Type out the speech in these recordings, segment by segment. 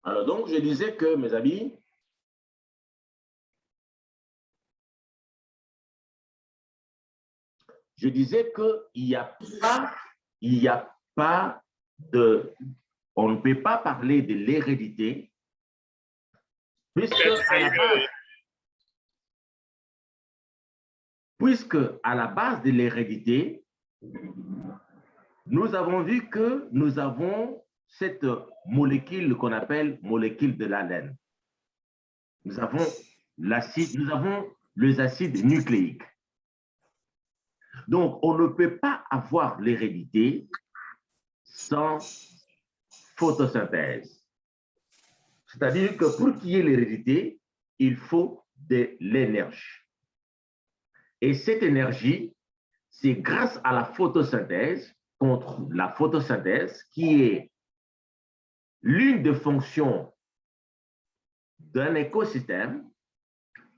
Alors donc, je disais que, mes amis, je disais qu'il n'y a pas de, on ne peut pas parler de l'hérédité, puisque à la base de l'hérédité, nous avons vu que nous avons cette molécule qu'on appelle molécule de l'ADN. Nous avons les acides nucléiques. Donc, on ne peut pas avoir l'hérédité sans photosynthèse. C'est-à-dire que pour qu'il y ait l'hérédité, il faut de l'énergie. Et cette énergie, c'est grâce à la photosynthèse, contre la photosynthèse, qui est l'une des fonctions d'un écosystème,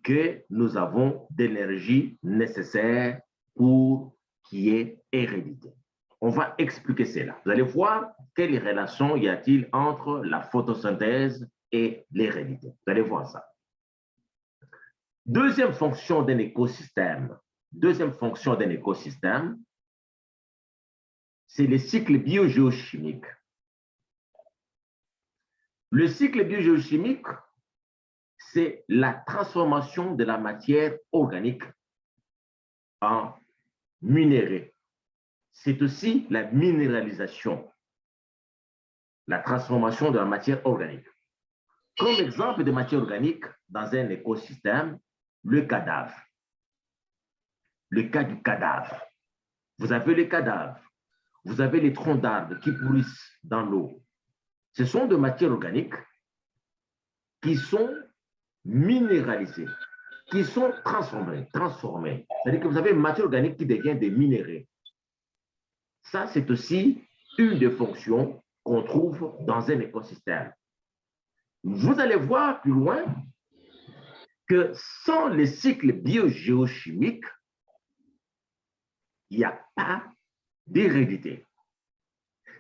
que nous avons d'énergie nécessaire pour qu'il y ait hérédité. On va expliquer cela. Vous allez voir quelle relation y a-t-il entre la photosynthèse et l'hérédité. Vous allez voir ça. Deuxième fonction d'un écosystème, c'est le cycle biogéochimique. Le cycle biogéochimique, c'est la transformation de la matière organique en minéraux. C'est aussi la minéralisation, la transformation de la matière organique. Comme exemple de matière organique dans un écosystème, le cadavre. Le cas du cadavre. Vous avez les cadavres, vous avez les troncs d'arbres qui pourrissent dans l'eau. Ce sont des matières organiques qui sont minéralisées, qui sont transformées. C'est-à-dire que vous avez une matière organique qui devient des minéraux. Ça, c'est aussi une des fonctions qu'on trouve dans un écosystème. Vous allez voir plus loin que sans les cycles biogéochimiques, il n'y a pas d'hérédité.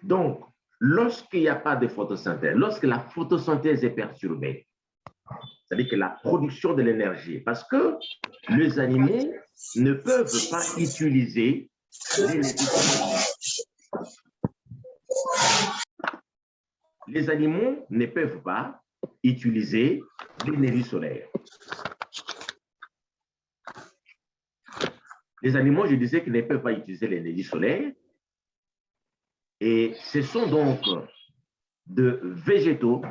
Donc, lorsqu'il n'y a pas de photosynthèse, lorsque la photosynthèse est perturbée, c'est-à-dire que la production de l'énergie, parce que les animaux ne peuvent pas utiliser l'énergie solaire. Les animaux ne peuvent pas utiliser l'énergie solaire. Les animaux, je disais qu'ils ne peuvent pas utiliser l'énergie solaire. Et ce sont donc de végétaux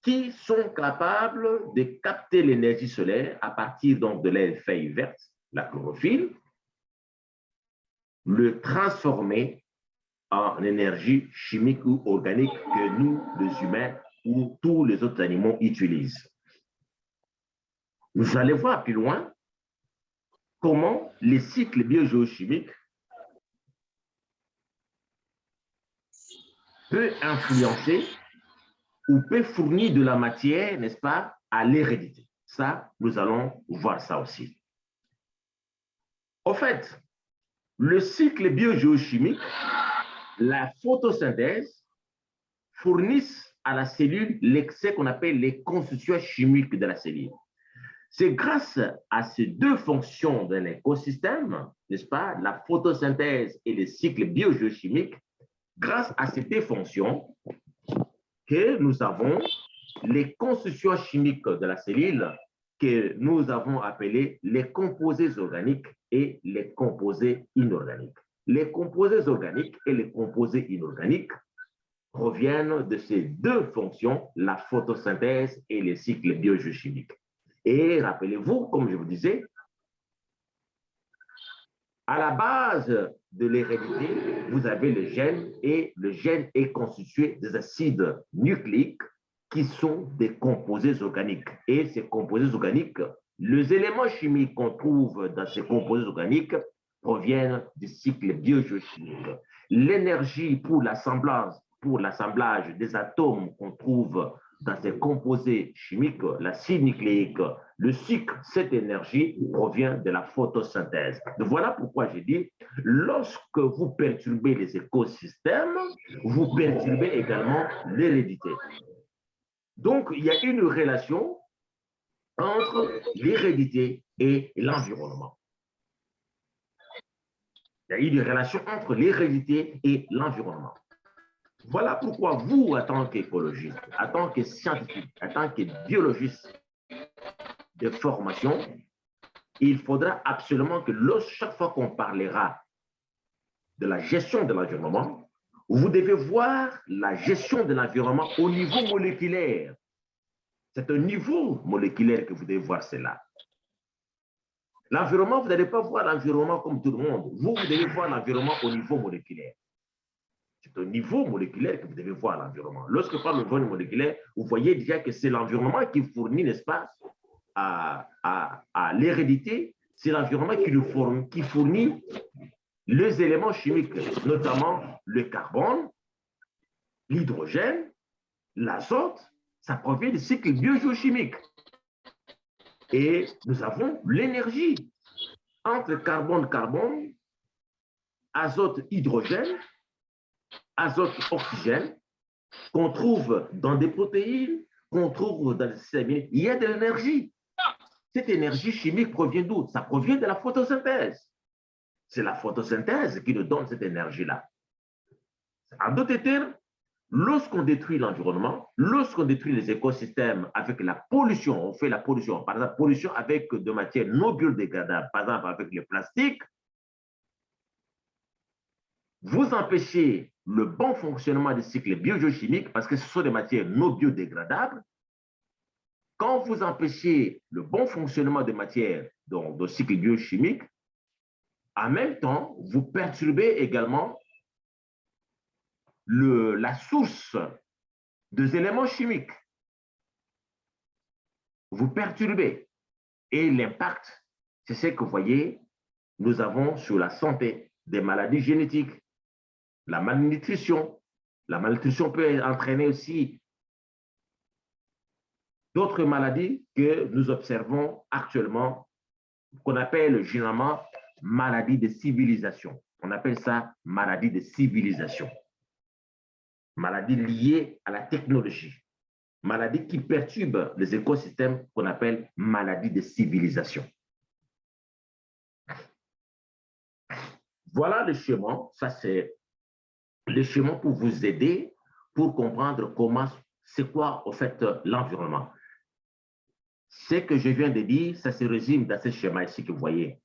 qui sont capables de capter l'énergie solaire à partir donc de leurs feuilles vertes, la chlorophylle, le transformer en énergie chimique ou organique que nous, les humains ou tous les autres animaux utilisent. Vous allez voir plus loin comment les cycles biogéochimiques peuvent influencer ou peut fournir de la matière, n'est-ce pas, à l'hérédité. Ça, nous allons voir ça aussi. En fait, le cycle biogéochimique, la photosynthèse, fournissent à la cellule l'excès qu'on appelle les constituants chimiques de la cellule. C'est grâce à ces deux fonctions d'un écosystème, n'est-ce pas, la photosynthèse et le cycle biogéochimique, grâce à ces deux fonctions, que nous avons les constituants chimiques de la cellule que nous avons appelés les composés organiques et les composés inorganiques. Les composés organiques et les composés inorganiques proviennent de ces deux fonctions, la photosynthèse et les cycles biogéochimiques. Et rappelez-vous, comme je vous disais, à la base de l'hérédité, vous avez le gène et le gène est constitué des acides nucléiques qui sont des composés organiques. Et ces composés organiques, les éléments chimiques qu'on trouve dans ces composés organiques proviennent du cycle biogéochimique. L'énergie pour l'assemblage des atomes qu'on trouve dans ces composés chimiques, l'acide nucléique, le sucre, cette énergie provient de la photosynthèse. Donc voilà pourquoi j'ai dit, lorsque vous perturbez les écosystèmes, vous perturbez également l'hérédité. Donc, il y a une relation entre l'hérédité et l'environnement. Il y a une relation entre l'hérédité et l'environnement. Voilà pourquoi vous, en tant qu'écologiste, en tant que scientifique, en tant que biologiste de formation, il faudra absolument que chaque fois qu'on parlera de la gestion de l'environnement, vous devez voir la gestion de l'environnement au niveau moléculaire. C'est un niveau moléculaire que vous devez voir cela. L'environnement, vous n'allez pas voir l'environnement comme tout le monde. Vous devez voir l'environnement au niveau moléculaire. C'est au niveau moléculaire que vous devez voir l'environnement. Lorsque vous parlez de niveau moléculaire, vous voyez déjà que c'est l'environnement qui fournit, n'est-ce pas, à l'hérédité, c'est l'environnement qui fournit les éléments chimiques, notamment le carbone, l'hydrogène, l'azote, ça provient du cycle biogéochimique. Et nous avons l'énergie entre carbone, azote, hydrogène, azote, oxygène, qu'on trouve dans des protéines, qu'on trouve dans les systèmes. Il y a de l'énergie. Cette énergie chimique provient d'où? Ça provient de la photosynthèse. C'est la photosynthèse qui nous donne cette énergie-là. En d'autres termes, lorsqu'on détruit l'environnement, lorsqu'on détruit les écosystèmes avec la pollution, on fait la pollution, par exemple, pollution avec de matières non biodégradables, par exemple avec le plastique, vous empêchez le bon fonctionnement du cycle biogéochimique parce que ce sont des matières non biodégradables. Quand vous empêchez le bon fonctionnement des matières dans le cycle biochimique, en même temps, vous perturbez également la source des éléments chimiques. Vous perturbez. Et l'impact, c'est ce que vous voyez, nous avons sur la santé, des maladies génétiques, la malnutrition. La malnutrition peut entraîner aussi d'autres maladies que nous observons actuellement, qu'on appelle généralement maladie de civilisation. On appelle ça maladie de civilisation. Maladie liée à la technologie. Maladie qui perturbe les écosystèmes qu'on appelle maladie de civilisation. Voilà le schéma. Ça, c'est le schéma pour vous aider, pour comprendre comment, c'est quoi, au fait, l'environnement. Ce que je viens de dire, ça se résume dans ce schéma ici que vous voyez.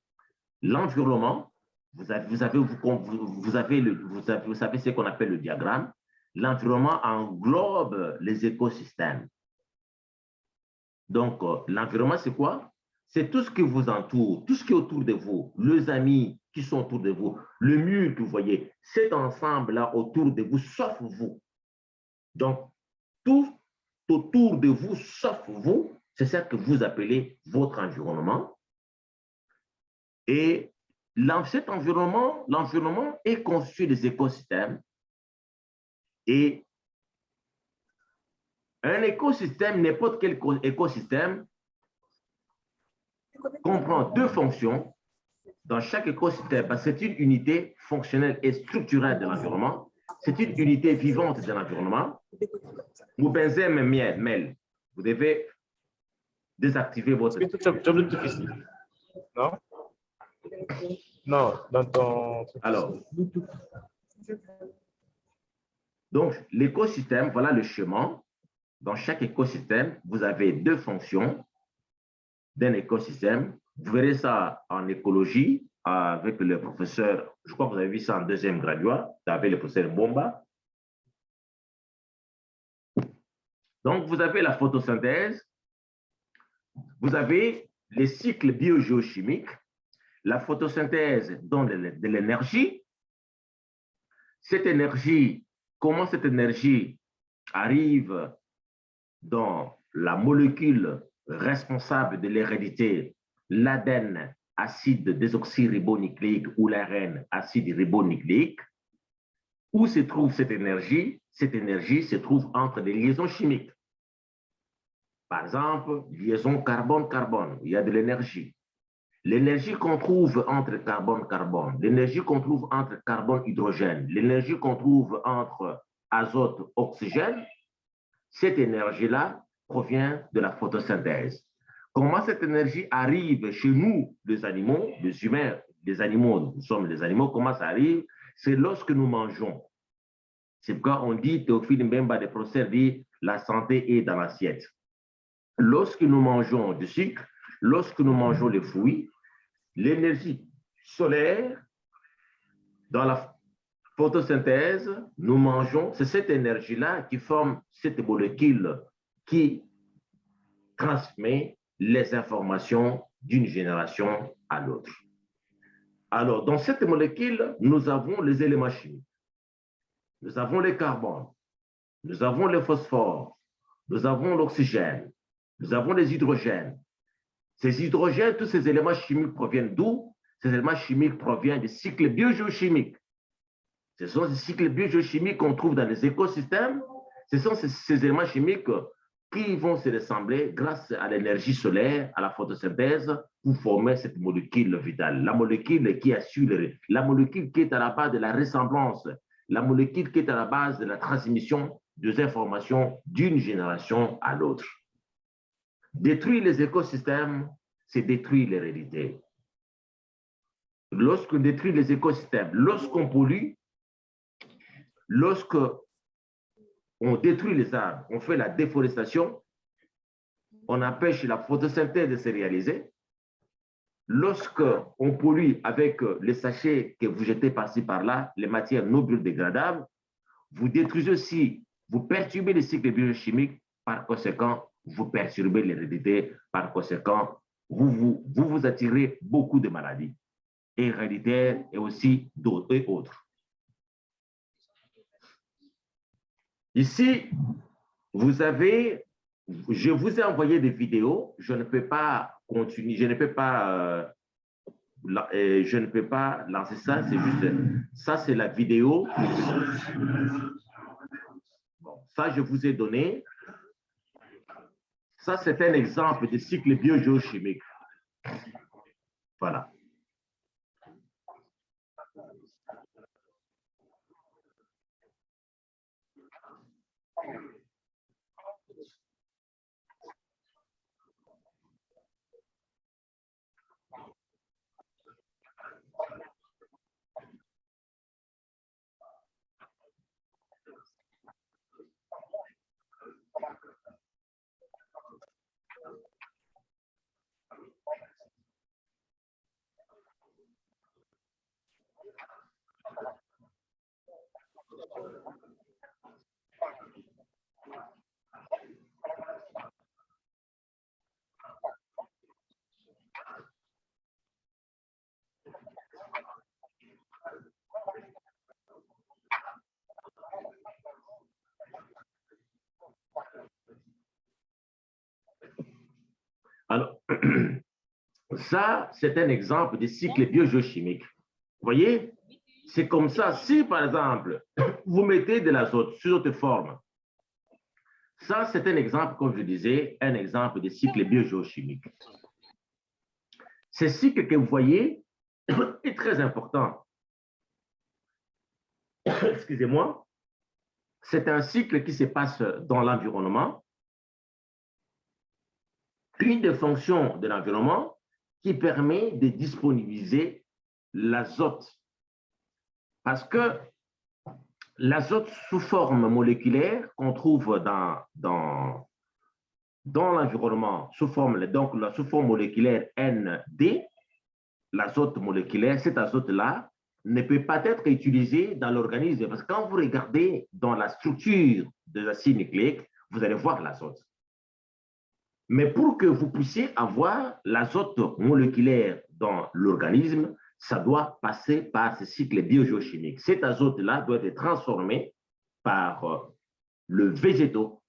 L'environnement, vous savez ce qu'on appelle le diagramme. L'environnement englobe les écosystèmes. Donc, l'environnement, c'est quoi? C'est tout ce qui vous entoure, tout ce qui est autour de vous, les amis qui sont autour de vous, le mur que vous voyez, cet ensemble-là autour de vous, sauf vous. Donc, tout autour de vous, sauf vous, c'est ça que vous appelez votre environnement. Et cet environnement, l'environnement est constitué des écosystèmes. Et un écosystème, n'importe quel écosystème, comprend deux fonctions. Dans chaque écosystème, c'est une unité fonctionnelle et structurelle de l'environnement. C'est une unité vivante de l'environnement. Vous Mel, vous devez désactiver votre... Non? Non, dans ton... Alors, donc l'écosystème, voilà le schéma. Dans chaque écosystème, vous avez deux fonctions d'un écosystème. Vous verrez ça en écologie avec le professeur, je crois que vous avez vu ça en deuxième graduat, avec le professeur Bomba. Donc, vous avez la photosynthèse, vous avez les cycles biogéochimiques. La photosynthèse donne de l'énergie. Cette énergie, comment cette énergie arrive dans la molécule responsable de l'hérédité, l'ADN, acide désoxyribonucléique, ou l'ARN, acide ribonucléique. Où se trouve cette énergie? Cette énergie se trouve entre des liaisons chimiques. Par exemple, liaison carbone-carbone, il y a de l'énergie. L'énergie qu'on trouve entre carbone-carbone, l'énergie qu'on trouve entre carbone-hydrogène, l'énergie qu'on trouve entre azote-oxygène, Cette énergie-là provient de la photosynthèse. Comment cette énergie arrive chez nous, les animaux, les humains, les animaux, nous sommes les animaux, comment ça arrive? C'est lorsque nous mangeons. C'est pourquoi on dit, Théophile Mbemba de Prosser dit, la santé est dans l'assiette. Lorsque nous mangeons du sucre, lorsque nous mangeons les fruits, l'énergie solaire, dans la photosynthèse, nous mangeons, c'est cette énergie-là qui forme cette molécule qui transmet les informations d'une génération à l'autre. Alors, dans cette molécule, nous avons les éléments chimiques. Nous avons le carbone, nous avons le phosphore, nous avons l'oxygène, nous avons les hydrogènes. Ces hydrogènes, tous ces éléments chimiques proviennent d'où? Ces éléments chimiques proviennent des cycles biogéochimiques. Ce sont ces cycles biogéochimiques qu'on trouve dans les écosystèmes. Ce sont ces éléments chimiques qui vont se ressembler grâce à l'énergie solaire, à la photosynthèse, pour former cette molécule vitale. La molécule qui assure, la molécule qui est à la base de la ressemblance, la molécule qui est à la base de la transmission des informations d'une génération à l'autre. Détruire les écosystèmes, c'est détruire l'hérédité. Lorsqu'on détruit les écosystèmes, lorsqu'on pollue, lorsqu'on détruit les arbres, on fait la déforestation, on empêche la photosynthèse de se réaliser. Lorsqu'on pollue avec les sachets que vous jetez par-ci par-là, les matières non biodégradables, vous détruisez aussi, vous perturbez les cycles biochimiques, par conséquent, vous perturbez l'hérédité, par conséquent, vous attirez beaucoup de maladies héréditaires et aussi d'autres et autres. Ici, vous avez, je vous ai envoyé des vidéos, je ne peux pas continuer, je ne peux pas lancer ça, c'est juste, ça c'est la vidéo. Bon, ça je vous ai donné. Ça c'est un exemple de cycle biogéochimique. Voilà. Alors, ça, c'est un exemple de cycle biogéochimique. Vous voyez, c'est comme ça. Si, par exemple, vous mettez de l'azote sur votre forme, ça, c'est un exemple, comme je disais, un exemple de cycle biogéochimique. Ce cycle que vous voyez est très important. Excusez-moi. C'est un cycle qui se passe dans l'environnement. Une des fonctions de l'environnement qui permet de disponibiliser l'azote. Parce que l'azote sous forme moléculaire qu'on trouve dans l'environnement, sous forme moléculaire ND, l'azote moléculaire, cet azote-là, ne peut pas être utilisé dans l'organisme. Parce que quand vous regardez dans la structure de l'acide nucléique, vous allez voir l'azote. Mais pour que vous puissiez avoir l'azote moléculaire dans l'organisme, ça doit passer par ce cycle biogéochimique. Cet azote-là doit être transformé par le végétaux.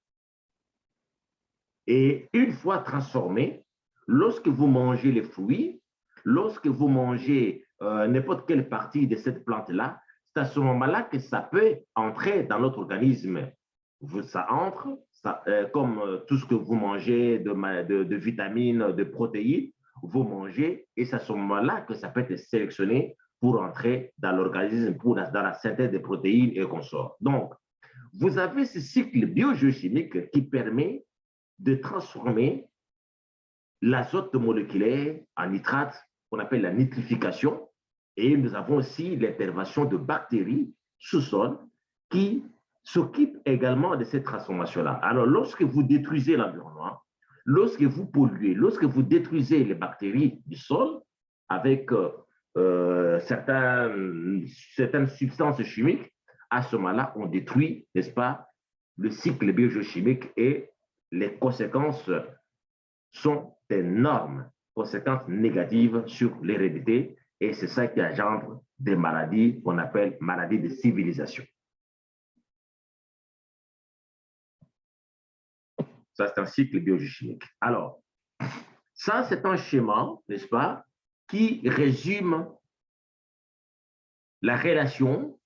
Et une fois transformé, lorsque vous mangez les fruits, lorsque vous mangez n'importe quelle partie de cette plante-là, c'est à ce moment-là que ça peut entrer dans notre organisme. Ça entre, comme tout ce que vous mangez de vitamines, de protéines, vous mangez, et c'est à ce moment-là que ça peut être sélectionné pour entrer dans l'organisme, dans la synthèse des protéines et consorts. Donc, vous avez ce cycle biogéochimique qui permet de transformer l'azote moléculaire en nitrate, qu'on appelle la nitrification, et nous avons aussi l'intervention de bactéries sous-sol qui s'occupent également de cette transformation-là. Alors, lorsque vous détruisez l'environnement, lorsque vous polluez, lorsque vous détruisez les bactéries du sol avec certaines substances chimiques, à ce moment-là, on détruit, n'est-ce pas, le cycle biogéochimique et les conséquences sont énormes, conséquences négatives sur l'hérédité, et c'est ça qui engendre des maladies qu'on appelle maladies de civilisation. Ça, c'est un cycle biogéochimique. Alors, ça, c'est un schéma, n'est-ce pas, qui résume la relation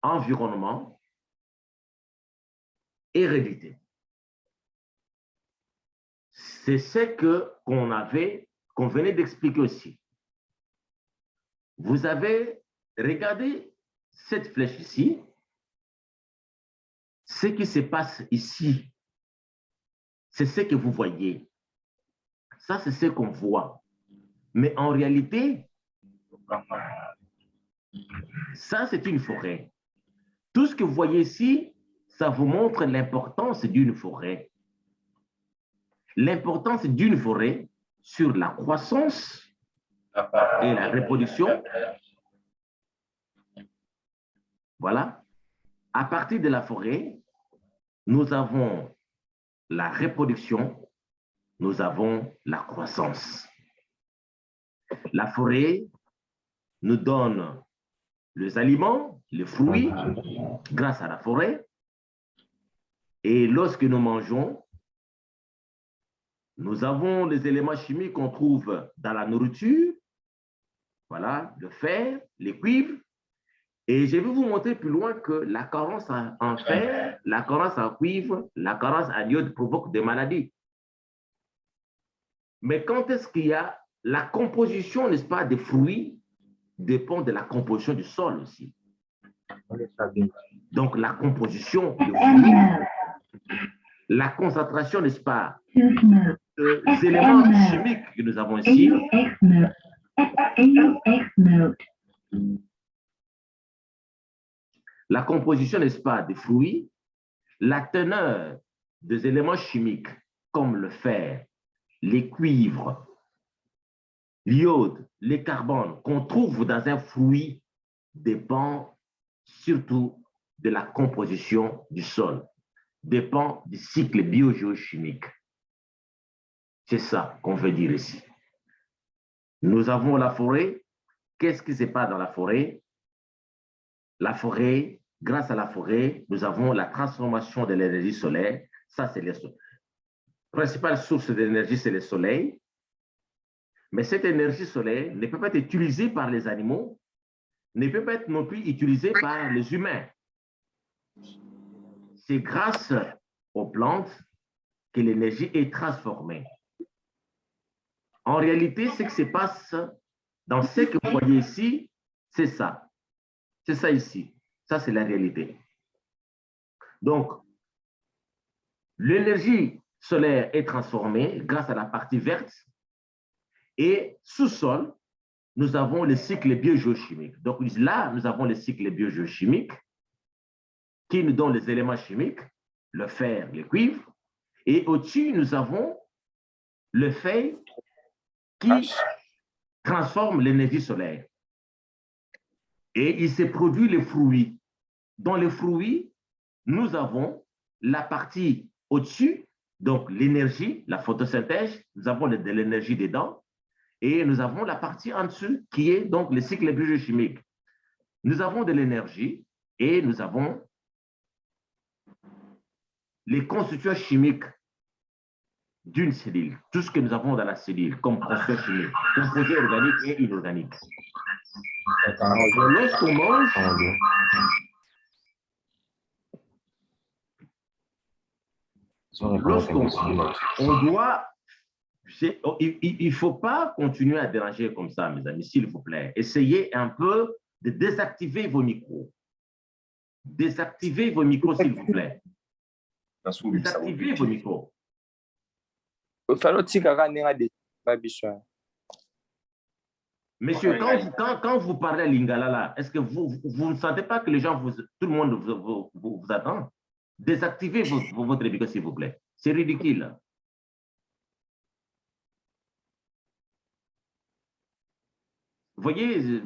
environnement, hérédité. C'est ce qu'on venait d'expliquer aussi. Vous avez regardé cette flèche ici, ce qui se passe ici, c'est ce que vous voyez. Ça, c'est ce qu'on voit. Mais en réalité, ça, c'est une forêt. Tout ce que vous voyez ici, ça vous montre l'importance d'une forêt. L'importance d'une forêt sur la croissance et la reproduction. Voilà. À partir de la forêt, nous avons la reproduction, nous avons la croissance. La forêt nous donne les aliments, les fruits, grâce à la forêt. Et lorsque nous mangeons, nous avons les éléments chimiques qu'on trouve dans la nourriture, voilà, le fer, les cuivres. Et je vais vous montrer plus loin que la carence en fer, la carence en cuivre, la carence en iode provoque des maladies. Mais quand est-ce qu'il y a la composition, n'est-ce pas, des fruits dépend de la composition du sol aussi. Donc, la composition des fruits, la concentration, n'est-ce pas, des éléments chimiques que nous avons ici, la composition, n'est-ce pas, des fruits, la teneur des éléments chimiques comme le fer, les cuivres, l'iode, les carbones qu'on trouve dans un fruit dépend surtout de la composition du sol, dépend du cycle biogéochimique. C'est ça qu'on veut dire ici. Nous avons la forêt. Qu'est-ce qui se passe dans la forêt? La forêt, grâce à la forêt, nous avons la transformation de l'énergie solaire. Ça, c'est la principale source d'énergie, c'est le soleil. Mais cette énergie solaire ne peut pas être utilisée par les animaux, ne peut pas être non plus utilisée par les humains. C'est grâce aux plantes que l'énergie est transformée. En réalité, ce qui se passe dans ce que vous voyez ici, c'est ça. C'est ça ici. Ça, c'est la réalité. Donc, l'énergie solaire est transformée grâce à la partie verte et sous-sol, nous avons le cycle biogéochimique. Donc là, nous avons le cycle biogéochimique qui nous donne les éléments chimiques, le fer, le cuivre, et au-dessus, nous avons le fer qui transforme l'énergie solaire. Et il se produit les fruits. Dans les fruits, nous avons la partie au-dessus, donc l'énergie, la photosynthèse, nous avons de l'énergie dedans, et nous avons la partie en dessous qui est donc le cycle biogéochimique. Nous avons de l'énergie et nous avons les constituants chimiques d'une cellule, tout ce que nous avons dans la cellule comme constituants chimiques, composés organiques et inorganiques. Lorsqu'on mange, on doit, il ne faut pas continuer à déranger comme ça, mes amis, s'il vous plaît. Essayez un peu de désactiver vos micros. Désactivez vos micros, s'il vous plaît. Désactivez vos micros. Monsieur, quand vous parlez à Lingala, là, est-ce que vous ne sentez pas que les gens, tout le monde vous attend? Désactivez votre micro, s'il vous plaît. C'est ridicule. Vous voyez,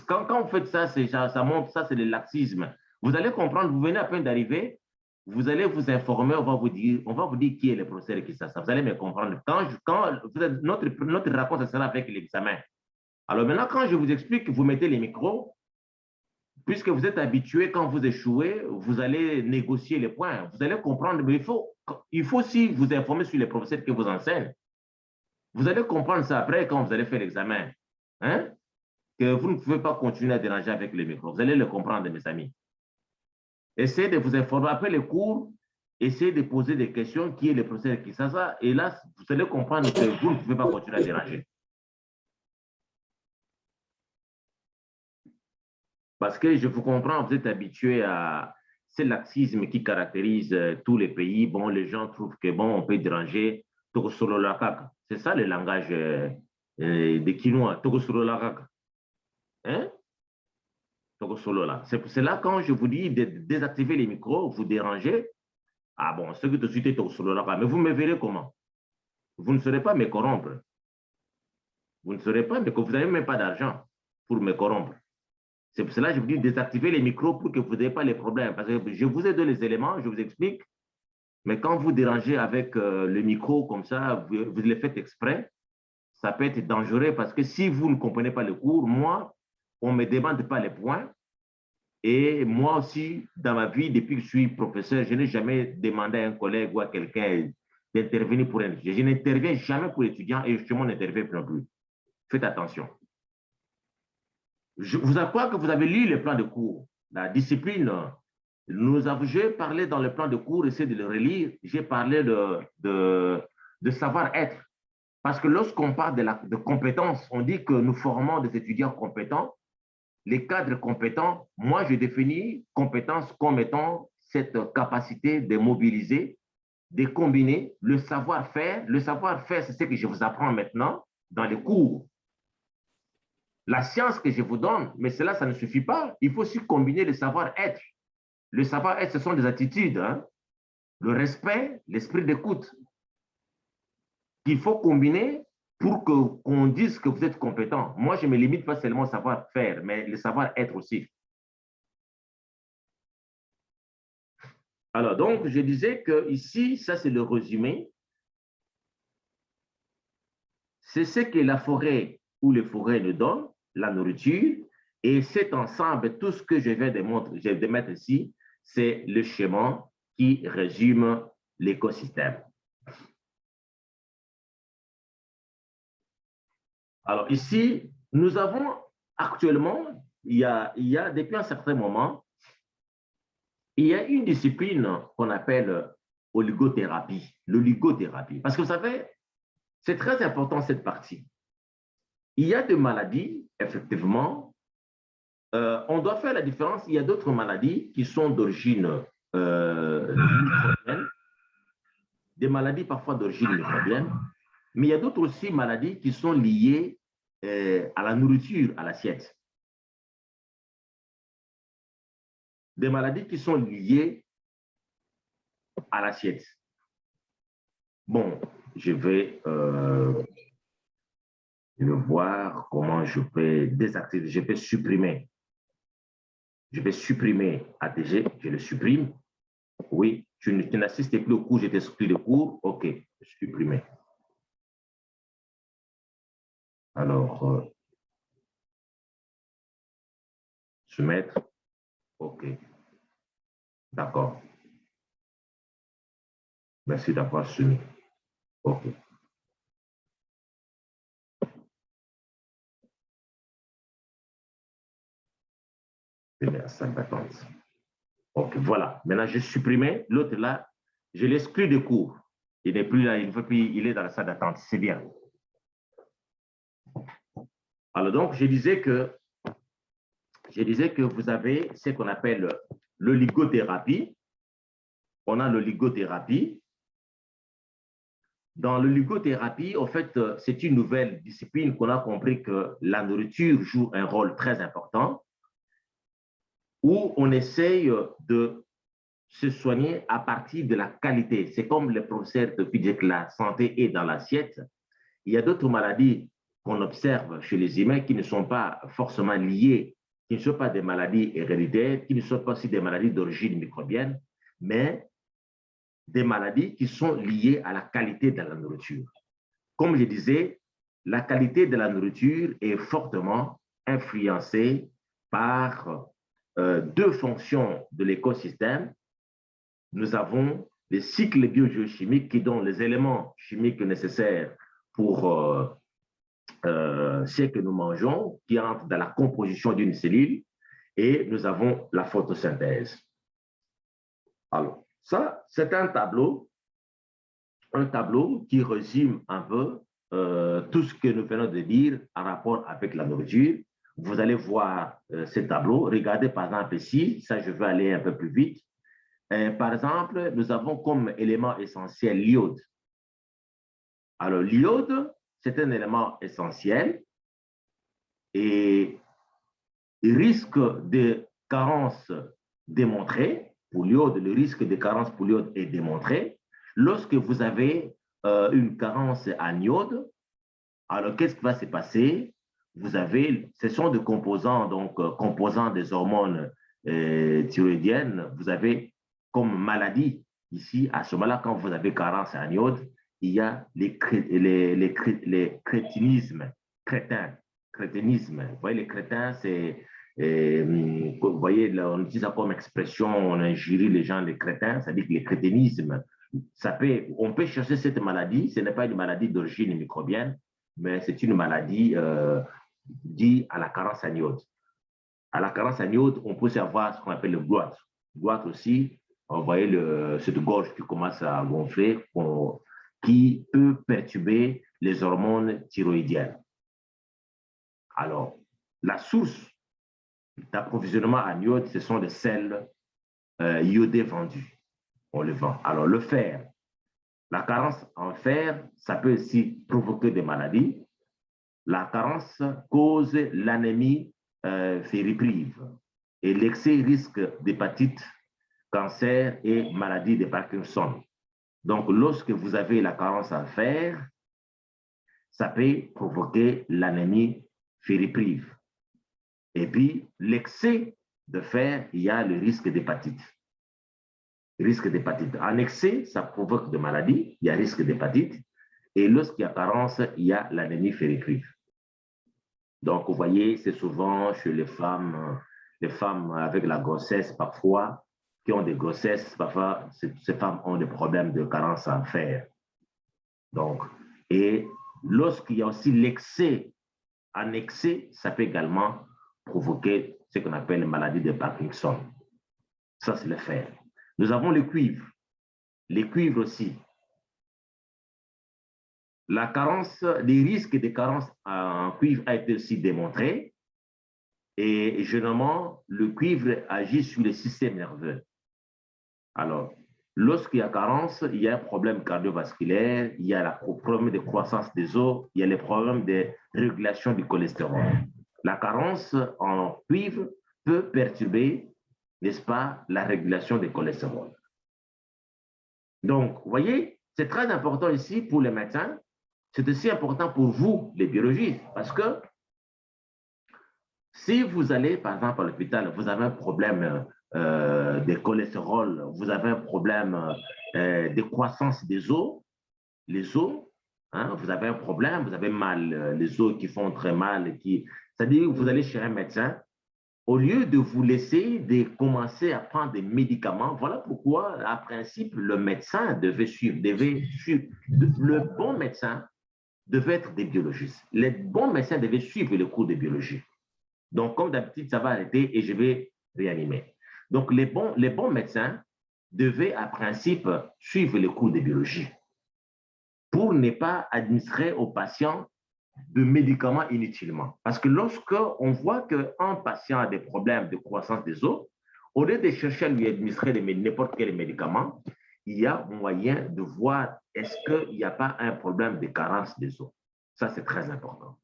quand vous faites ça, ça montre, ça c'est le laxisme. Vous allez comprendre, vous venez à peine d'arriver, vous allez vous informer, on va vous dire qui est le professeur qui ça. Vous allez me comprendre. Notre réponse sera avec l'examen. Alors maintenant, quand je vous explique, vous mettez les micros, puisque vous êtes habitué, quand vous échouez, vous allez négocier les points. Vous allez comprendre, mais il faut aussi vous informer sur les professeurs qui vous enseignent. Vous allez comprendre ça après quand vous allez faire l'examen. Hein? Que vous ne pouvez pas continuer à déranger avec les micros. Vous allez le comprendre, mes amis. Essayez de vous informer. Après les cours, essayez de poser des questions. Qui est le professeur qui ça? Et là, vous allez comprendre que vous ne pouvez pas continuer à déranger. Parce que je vous comprends, vous êtes habitué à ce laxisme qui caractérise tous les pays. Bon, les gens trouvent que bon, on peut déranger Togosololakak. C'est ça le langage des Quinois, Togosololakak. Hein? C'est là quand je vous dis de désactiver les micros, vous dérangez. Ah bon, ce que tout de suite est Togosololakak. Mais vous me verrez comment? Vous ne serez pas me corrompre. Vous ne serez pas, mais vous n'avez même pas d'argent pour me corrompre. C'est pour cela que je vous dis désactiver les micros pour que vous n'ayez pas les problèmes. Parce que je vous ai donné les éléments, je vous explique. Mais quand vous dérangez avec le micro comme ça, vous le faites exprès, ça peut être dangereux parce que si vous ne comprenez pas le cours, moi, on ne me demande pas les points. Et moi aussi, dans ma vie, depuis que je suis professeur, je n'ai jamais demandé à un collègue ou à quelqu'un d'intervenir pour un étudiant. Je n'interviens jamais pour l'étudiant et justement, n'interviens non plus. Faites attention. Je vous crois que vous avez lu le plan de cours. La discipline, j'ai parlé dans le plan de cours, essayez de le relire, j'ai parlé de savoir-être. Parce que lorsqu'on parle de compétences, on dit que nous formons des étudiants compétents, les cadres compétents. Moi, je définis compétence comme étant cette capacité de mobiliser, de combiner le savoir-faire. Le savoir-faire, c'est ce que je vous apprends maintenant dans les cours. La science que je vous donne, mais cela, ça ne suffit pas. Il faut aussi combiner le savoir-être. Le savoir-être, ce sont des attitudes, hein? Le respect, l'esprit d'écoute, qu'il faut combiner pour qu'on dise que vous êtes compétent. Moi, je ne me limite pas seulement au savoir-faire, mais le savoir-être aussi. Alors, donc, je disais que ici, ça, c'est le résumé. C'est ce que la forêt ou les forêts nous donnent, la nourriture, et cet ensemble, tout ce que je viens de mettre ici, c'est le schéma qui résume l'écosystème. Alors ici, nous avons actuellement, il y a depuis un certain moment, il y a une discipline qu'on appelle oligothérapie, l'oligothérapie. Parce que vous savez, c'est très important cette partie. Il y a des maladies, effectivement, on doit faire la différence. Il y a d'autres maladies qui sont d'origine microbienne, des maladies parfois d'origine microbienne, mais il y a d'autres aussi maladies qui sont liées à la nourriture, à l'assiette. Des maladies qui sont liées à l'assiette. Bon, je vais voir comment je peux désactiver, je peux supprimer. Je vais supprimer ATG, je le supprime. Oui, tu n'assistes plus au cours, je t'exclus le cours. OK, supprimer. Alors, soumettre. OK. D'accord. Merci d'avoir soumis. OK. À 5 attentes. OK, voilà. Maintenant, j'ai supprimé. L'autre là, je l'exclus de cours. Il n'est plus là, il est dans la salle d'attente. C'est bien. Alors donc, je disais que vous avez ce qu'on appelle l'oligothérapie. On a l'oligothérapie. Dans l'oligothérapie, en fait, c'est une nouvelle discipline qu'on a compris que la nourriture joue un rôle très important, où on essaye de se soigner à partir de la qualité. C'est comme le professeur de disait que la santé est dans l'assiette. Il y a d'autres maladies qu'on observe chez les humains qui ne sont pas forcément liées, qui ne sont pas des maladies héréditaires, qui ne sont pas aussi des maladies d'origine microbienne, mais des maladies qui sont liées à la qualité de la nourriture. Comme je disais, la qualité de la nourriture est fortement influencée par deux fonctions de l'écosystème. Nous avons les cycles biogéochimiques qui donnent les éléments chimiques nécessaires pour ce que nous mangeons, qui entrent dans la composition d'une cellule, et nous avons la photosynthèse. Alors, ça, c'est un tableau qui résume un peu tout ce que nous venons de dire en rapport avec la nourriture. Vous allez voir ce tableau. Regardez par exemple ici, ça je vais aller un peu plus vite. Par exemple, nous avons comme élément essentiel l'iode. Alors, l'iode, c'est un élément essentiel et il risque de carence démontré. Pour l'iode, le risque de carence pour l'iode est démontré. Lorsque vous avez une carence en iode, alors qu'est-ce qui va se passer? Vous avez, ce sont des composants, donc composants des hormones thyroïdiennes. Vous avez comme maladie ici, à ce moment-là, quand vous avez carence en iode, il y a les crétinismes, crétinisme. Vous voyez, les crétins, c'est, vous voyez, on utilise ça comme expression, on injurie les gens, les crétins, ça dit que le crétinisme, on peut chercher cette maladie, ce n'est pas une maladie d'origine microbienne, mais c'est une maladie due à la carence en iode. À la carence en iode, on peut savoir ce qu'on appelle le goitre. Le goitre aussi, vous voyez cette gorge qui commence à gonfler, qui peut perturber les hormones thyroïdiennes. Alors, la source d'approvisionnement en iode, ce sont des sels iodés vendus. On le vend. Alors, le fer. La carence en fer, ça peut aussi provoquer des maladies. La carence cause l'anémie fériprive et l'excès risque d'hépatite, cancer et maladie de Parkinson. Donc, lorsque vous avez la carence en fer, ça peut provoquer l'anémie fériprive. Et puis, l'excès de fer, il y a le risque d'hépatite. Risque d'hépatite. En excès, ça provoque des maladies, il y a risque d'hépatite. Et lorsqu'il y a carence, il y a l'anémie fériprive. Donc, vous voyez, c'est souvent chez les femmes avec la grossesse parfois, qui ont des grossesses, parfois, ces femmes ont des problèmes de carence en fer. Donc, et lorsqu'il y a aussi l'excès, en excès, ça peut également provoquer ce qu'on appelle les maladies de Parkinson. Ça, c'est le fer. Nous avons le cuivre. Les cuivres aussi. La carence, les risques de carence en cuivre a été aussi démontré. Et généralement, le cuivre agit sur le système nerveux. Alors, lorsqu'il y a carence, il y a un problème cardiovasculaire, il y a le problème de croissance des os, il y a les problèmes de régulation du cholestérol. La carence en cuivre peut perturber, n'est-ce pas, la régulation du cholestérol. Donc, vous voyez, c'est très important ici pour les médecins, c'est aussi important pour vous, les biologistes, parce que si vous allez, par exemple, à l'hôpital, vous avez un problème de cholestérol, vous avez un problème de croissance des os, les os, hein, vous avez un problème, vous avez mal, les os qui font très mal, c'est-à-dire que vous allez chez un médecin, au lieu de vous laisser de commencer à prendre des médicaments, voilà pourquoi, à principe, le médecin devait suivre, le bon médecin devait être des biologistes. Les bons médecins devaient suivre le cours de biologie. Donc, comme d'habitude, ça va arrêter et je vais réanimer. Donc, les bons médecins devaient, à principe, suivre le cours de biologie pour ne pas administrer aux patients de médicaments inutilement. Parce que lorsqu'on voit qu'un patient a des problèmes de croissance des os, Au lieu de chercher à lui administrer n'importe quel médicament, il y a moyen de voir est-ce qu'il n'y a pas un problème de carence des eaux. Ça, c'est très important.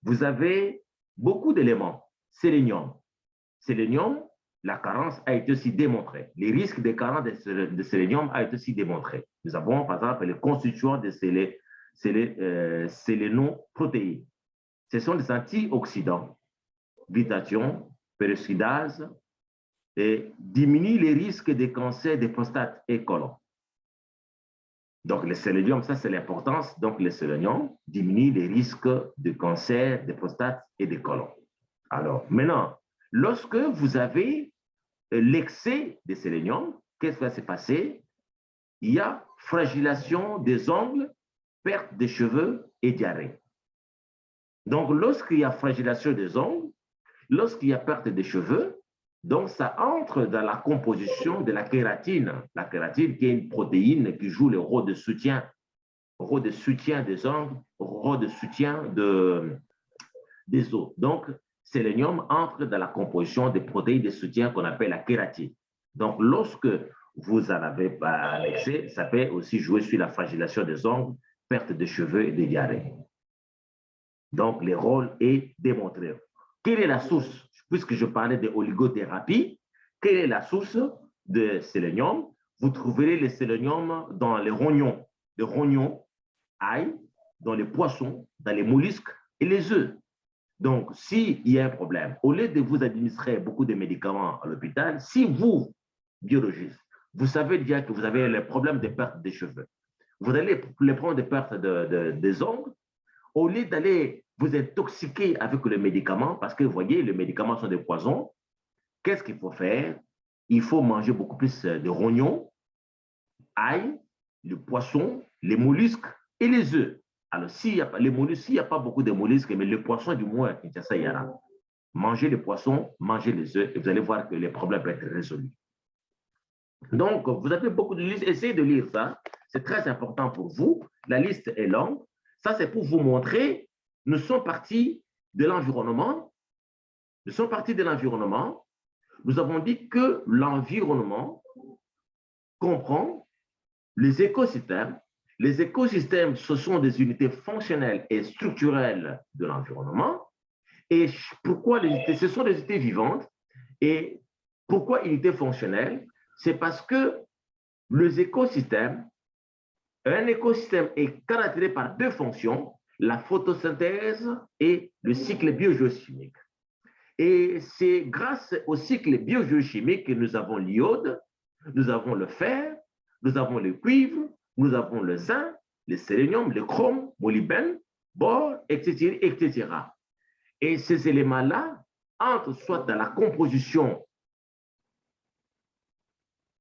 Vous avez beaucoup d'éléments. Sélénium. Sélénium, la carence a été aussi démontrée. Les risques de carence de sélénium a été aussi démontré. Nous avons, par exemple, les constituants de sélénoprotéines. Ce sont des antioxydants, glutathion, peroxydase, et diminuent les risques de cancer des prostates et côlon. Donc, le sélénium, ça c'est l'importance. Donc, le sélénium diminue les risques de cancer des prostates et des côlons. Alors, maintenant, lorsque vous avez l'excès de sélénium, qu'est-ce qui va se passer? Il y a fragilation des ongles, perte des cheveux et diarrhée. Donc, lorsqu'il y a fragilation des ongles, lorsqu'il y a perte des cheveux, donc ça entre dans la composition de la kératine. La kératine qui est une protéine qui joue le rôle de soutien des ongles, rôle de soutien des os. Donc, sélénium entre dans la composition des protéines de soutien qu'on appelle la kératine. Donc, lorsque vous en avez pas un excès, ça peut aussi jouer sur la fragilation des ongles, perte de cheveux et de diarrhée. Donc, le rôle est démontré. Quelle est la source? Puisque je parlais de oligothérapie, quelle est la source de sélénium? Vous trouverez le sélénium dans les rognons, ail, dans les poissons, dans les mollusques et les œufs. Donc, s'il y a un problème, au lieu de vous administrer beaucoup de médicaments à l'hôpital, si vous, biologiste, vous savez déjà que vous avez le problème de perte des cheveux, vous allez les prendre de perte des ongles, au lieu d'aller vous intoxiquer avec le médicament, parce que vous voyez, les médicaments sont des poisons, qu'est-ce qu'il faut faire? Il faut manger beaucoup plus de rognons, ail, le poisson, les mollusques et les œufs. Alors, s'il n'y a pas beaucoup de mollusques, mais le poisson, du moins, ça y a. Mangez les poissons, mangez les œufs, et vous allez voir que les problèmes peuvent être résolus. Donc, vous avez beaucoup de listes. Essayez de lire ça. C'est très important pour vous. La liste est longue. Ça, c'est pour vous montrer, nous sommes partis de l'environnement. Nous sommes partis de l'environnement. Nous avons dit que l'environnement comprend les écosystèmes. Les écosystèmes, ce sont des unités fonctionnelles et structurelles de l'environnement. Et pourquoi les unités? Ce sont des unités vivantes. Et pourquoi unités fonctionnelles? C'est parce que les écosystèmes, un écosystème est caractérisé par deux fonctions, la photosynthèse et le cycle biogéochimique. Et c'est grâce au cycle biogéochimique que nous avons l'iode, nous avons le fer, nous avons le cuivre, nous avons le zinc, le sélénium, le chrome, molybdène, bore, etc., etc. Et ces éléments-là entrent soit dans la composition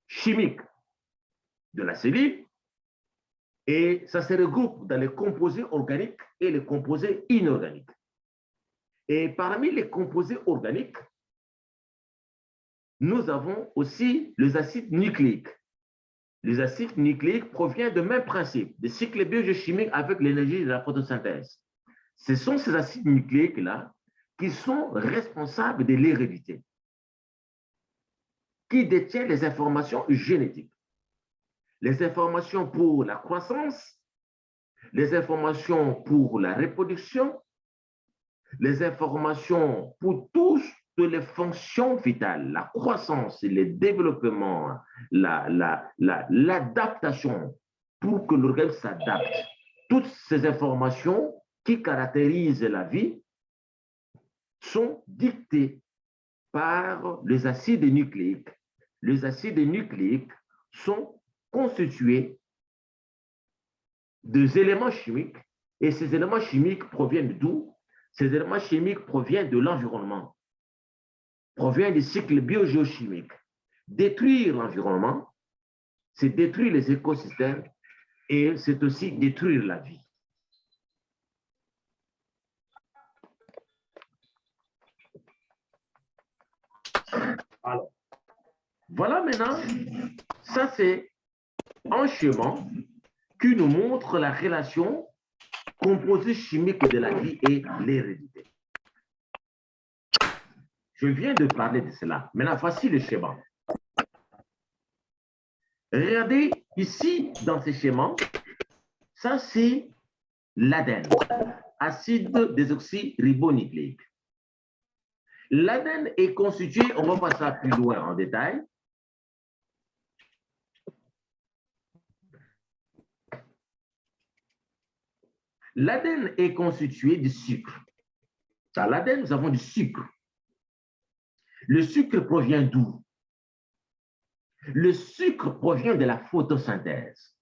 chimique de la cellule, et ça se regroupe dans les composés organiques et les composés inorganiques. Et parmi les composés organiques, nous avons aussi les acides nucléiques. Les acides nucléiques proviennent du même principe, des cycles biogéochimiques avec l'énergie de la photosynthèse. Ce sont ces acides nucléiques-là qui sont responsables de l'hérédité, qui détiennent les informations génétiques, les informations pour la croissance, les informations pour la reproduction, les informations pour toutes les fonctions vitales, la croissance, le développement, l'adaptation pour que l'organisme s'adapte. Toutes ces informations qui caractérisent la vie sont dictées par les acides nucléiques. Les acides nucléiques sont constitués des éléments chimiques et ces éléments chimiques proviennent d'où? Ces éléments chimiques proviennent de l'environnement, proviennent du cycle biogéochimique. Détruire l'environnement, c'est détruire les écosystèmes et c'est aussi détruire la vie. Alors, voilà maintenant, ça c'est un schéma qui nous montre la relation composée chimique de la vie et l'hérédité. Je viens de parler de cela. Maintenant, voici le schéma. Regardez ici, dans ce schéma, ça c'est l'ADN, acide désoxyribonucléique. L'ADN est constitué, on va voir ça plus loin en détail. L'ADN est constitué de sucre. Dans l'ADN, nous avons du sucre. Le sucre provient d'où? Le sucre provient de la photosynthèse.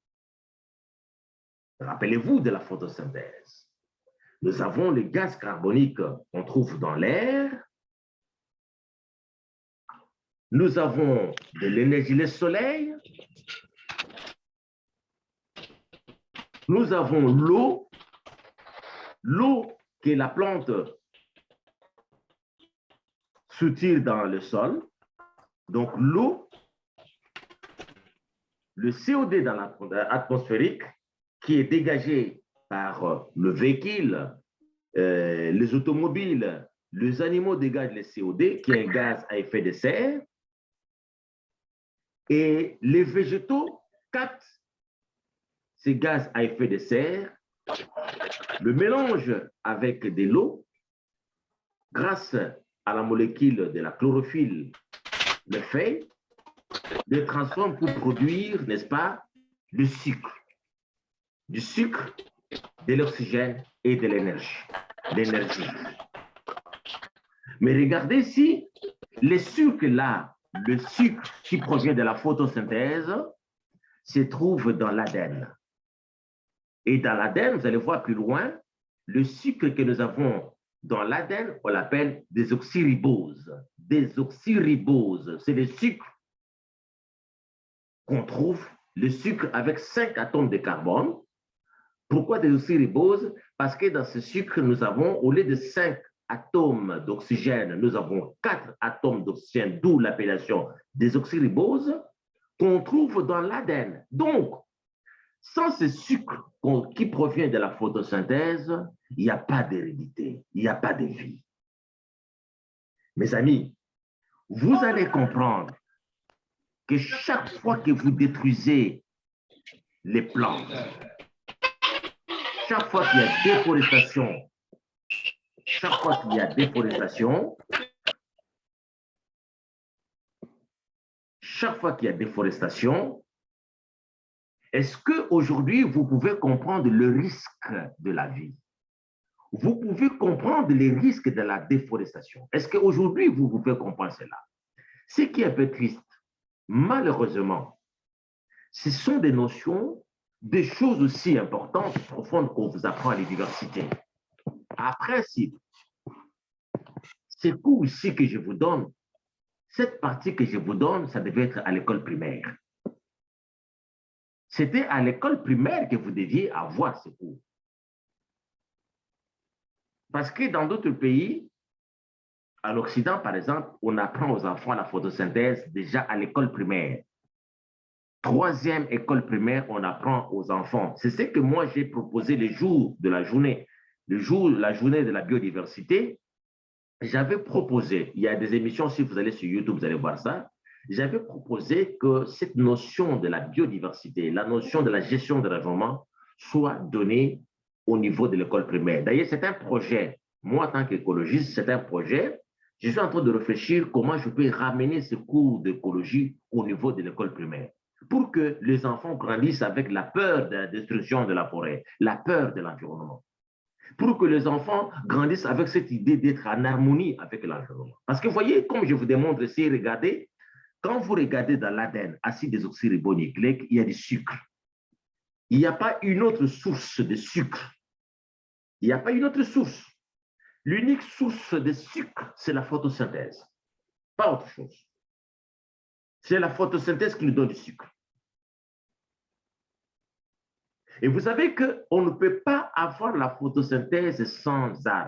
Rappelez-vous de la photosynthèse. Nous avons le gaz carbonique qu'on trouve dans l'air. Nous avons de l'énergie du soleil. Nous avons l'eau. L'eau que la plante soutire dans le sol. Donc l'eau, le CO2 dans l'atmosphérique qui est dégagé par le véhicule, les automobiles, les animaux dégagent le CO2 qui est un gaz à effet de serre et les végétaux captent ces gaz à effet de serre, le mélange avec de l'eau grâce à la molécule de la chlorophylle, le fait, le transforme pour produire, n'est-ce pas, du sucre, de l'oxygène et de l'énergie. Mais regardez ici, le sucre là, le sucre qui provient de la photosynthèse, se trouve dans l'ADN. Et dans l'ADN, vous allez voir plus loin, le sucre que nous avons dans l'ADN, on l'appelle désoxyribose. Désoxyribose, c'est le sucre qu'on trouve, le sucre avec 5 atomes de carbone. Pourquoi désoxyribose? Parce que dans ce sucre, nous avons, au lieu de 5 atomes d'oxygène, nous avons 4 atomes d'oxygène, d'où l'appellation désoxyribose, qu'on trouve dans l'ADN. Donc, sans ce sucre qui provient de la photosynthèse, il n'y a pas d'hérédité, il n'y a pas de vie. Mes amis, vous allez comprendre que chaque fois que vous détruisez les plantes, chaque fois qu'il y a déforestation, est-ce qu'aujourd'hui, vous pouvez comprendre le risque de la vie? Vous pouvez comprendre les risques de la déforestation. Est-ce qu'aujourd'hui, vous pouvez comprendre cela? Ce qui est un peu triste, malheureusement, ce sont des notions, des choses aussi importantes, profondes qu'on vous apprend à l'université. Après, ces cours ici que je vous donne, cette partie que je vous donne, ça devait être à l'école primaire. C'était à l'école primaire que vous deviez avoir ce cours. Parce que dans d'autres pays, à l'Occident, par exemple, on apprend aux enfants la photosynthèse déjà à l'école primaire. 3e école primaire, on apprend aux enfants. C'est ce que moi, j'ai proposé le jour de la journée. La journée de la biodiversité, j'avais proposé, il y a des émissions, si vous allez sur YouTube, vous allez voir ça, j'avais proposé que cette notion de la biodiversité, la notion de la gestion de l'environnement soit donnée au niveau de l'école primaire. D'ailleurs, c'est un projet. Moi, en tant qu'écologiste, c'est un projet. Je suis en train de réfléchir comment je peux ramener ce cours d'écologie au niveau de l'école primaire pour que les enfants grandissent avec la peur de la destruction de la forêt, la peur de l'environnement. Pour que les enfants grandissent avec cette idée d'être en harmonie avec l'environnement. Parce que vous voyez, comme je vous démontre ici, regardez, quand vous regardez dans l'ADN, acide désoxyribonucléique, il y a du sucre. Il n'y a pas une autre source de sucre. Il n'y a pas une autre source. L'unique source de sucre, c'est la photosynthèse. Pas autre chose. C'est la photosynthèse qui nous donne du sucre. Et vous savez qu'on ne peut pas avoir la photosynthèse sans arbres.